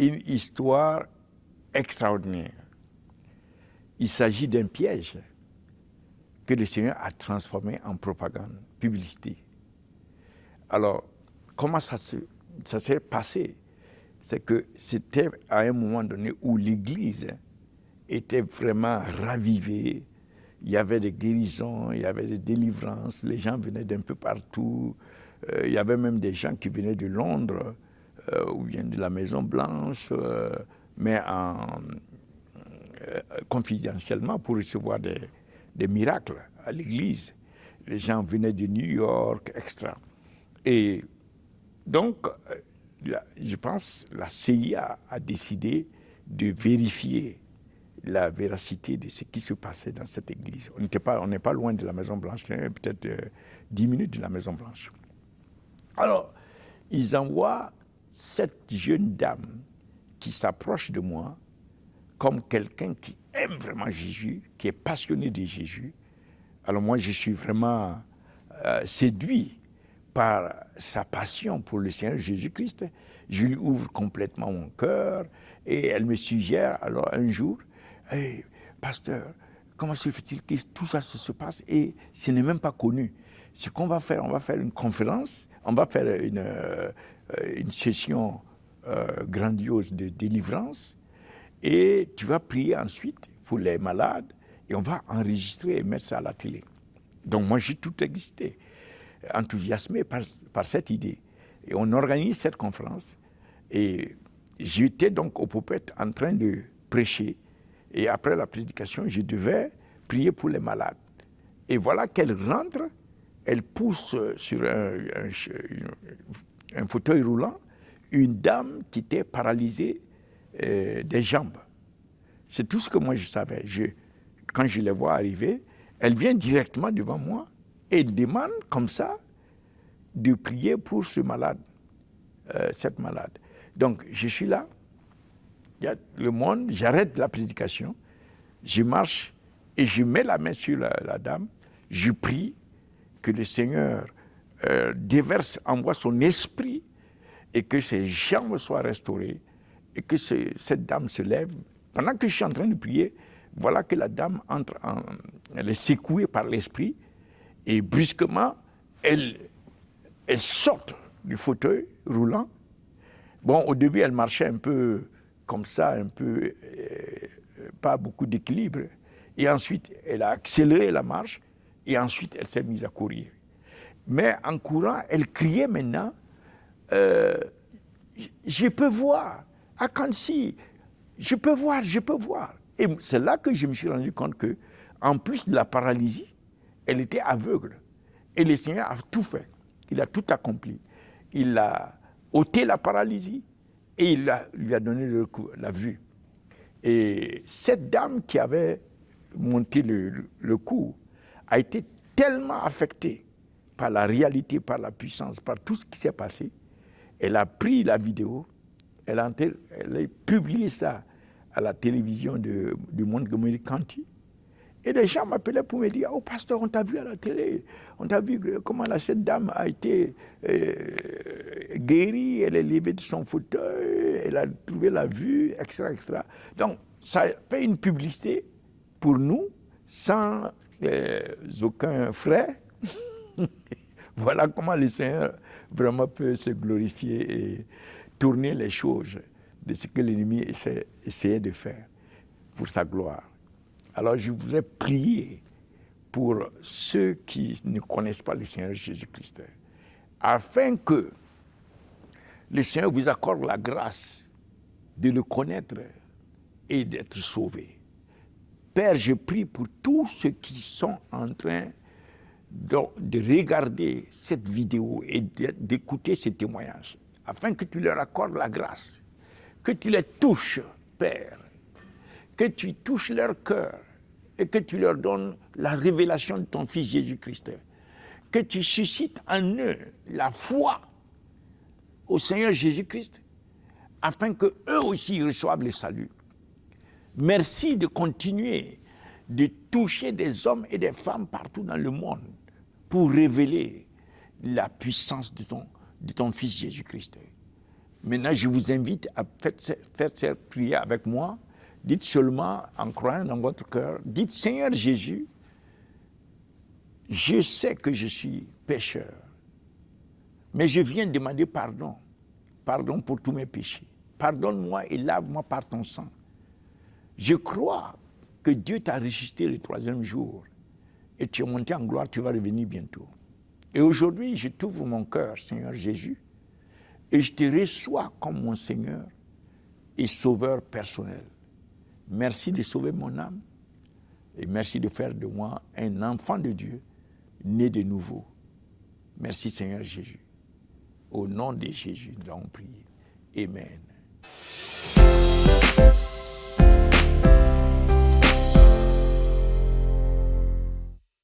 une histoire extraordinaire. Il s'agit d'un piège que le Seigneur a transformé en propagande, publicité. Alors, comment ça s'est passé? C'est que c'était à un moment donné où l'Église était vraiment ravivée. Il y avait des guérisons, il y avait des délivrances, les gens venaient d'un peu partout. Il y avait même des gens qui venaient de Londres ou bien de la Maison Blanche, mais confidentiellement pour recevoir des miracles à l'église. Les gens venaient de New York, etc. Et donc, je pense que la CIA a décidé de vérifier la véracité de ce qui se passait dans cette église. On n'est pas loin de la Maison Blanche, peut-être 10 minutes de la Maison Blanche. Alors, ils envoient cette jeune dame qui s'approche de moi comme quelqu'un qui aime vraiment Jésus, qui est passionné de Jésus. Alors moi, je suis vraiment séduit par sa passion pour le Seigneur Jésus-Christ. Je lui ouvre complètement mon cœur et elle me suggère alors un jour, hey, pasteur, comment se fait-il que tout ça se passe et ce n'est même pas connu? Ce qu'on va faire, on va faire une conférence, on va faire une session grandiose de délivrance et tu vas prier ensuite pour les malades et on va enregistrer et mettre ça à la télé. Donc moi, j'ai tout existé, enthousiasmé par cette idée. Et on organise cette conférence et j'étais donc au pulpit en train de prêcher et après la prédication, je devais prier pour les malades. Et voilà qu'elle rentre, elle pousse sur un fauteuil roulant une dame qui était paralysée des jambes. C'est tout ce que moi je savais. Quand je les vois arriver, elle vient directement devant moi et demande comme ça de prier pour ce malade, cette malade. Donc je suis là, il y a le monde, j'arrête la prédication, je marche et je mets la main sur la dame, je prie que le Seigneur déverse, envoie son esprit et que ses jambes soient restaurées et que cette dame se lève. Pendant que je suis en train de prier, voilà que la dame elle est secouée par l'esprit et brusquement, elle sort du fauteuil roulant. Bon, au début, elle marchait un peu comme ça, un peu, pas beaucoup d'équilibre. Et ensuite, elle a accéléré la marche et ensuite, elle s'est mise à courir. Mais en courant, elle criait maintenant, je peux voir, I can see, je peux voir. Et c'est là que je me suis rendu compte que, en plus de la paralysie, elle était aveugle. Et le Seigneur a tout fait. Il a tout accompli. Il a ôté la paralysie et lui a donné la vue. Et cette dame qui avait monté le coup a été tellement affectée par la réalité, par la puissance, par tout ce qui s'est passé. Elle a pris la vidéo, elle a publié ça à la télévision du Montgomery County. Et les gens m'appelaient pour me dire, oh pasteur, on t'a vu à la télé, on t'a vu comment cette dame a été guérie, elle est levée de son fauteuil, elle a trouvé la vue, etc., etc. Donc, ça fait une publicité pour nous, sans aucun frais. Voilà comment le Seigneur vraiment peut se glorifier et tourner les choses de ce que l'ennemi essayait de faire pour sa gloire. Alors je voudrais prier pour ceux qui ne connaissent pas le Seigneur Jésus-Christ, afin que le Seigneur vous accorde la grâce de le connaître et d'être sauvés. Père, je prie pour tous ceux qui sont en train de regarder cette vidéo et d'écouter ces témoignages, afin que tu leur accordes la grâce, que tu les touches, Père, que tu touches leur cœur et que tu leur donnes la révélation de ton Fils Jésus-Christ, que tu suscites en eux la foi au Seigneur Jésus-Christ, afin qu'eux aussi reçoivent le salut. Merci de continuer de toucher des hommes et des femmes partout dans le monde pour révéler la puissance de ton Fils Jésus-Christ. Maintenant, je vous invite à faire cette prière avec moi. Dites seulement, en croyant dans votre cœur, dites, Seigneur Jésus, je sais que je suis pécheur, mais je viens demander pardon. Pardon pour tous mes péchés. Pardonne-moi et lave-moi par ton sang. Je crois que Dieu t'a ressuscité le 3e jour et tu es monté en gloire, tu vas revenir bientôt. Et aujourd'hui, je t'ouvre mon cœur, Seigneur Jésus, et je te reçois comme mon Seigneur et Sauveur personnel. Merci de sauver mon âme et merci de faire de moi un enfant de Dieu, né de nouveau. Merci Seigneur Jésus. Au nom de Jésus, nous avons prié. Amen.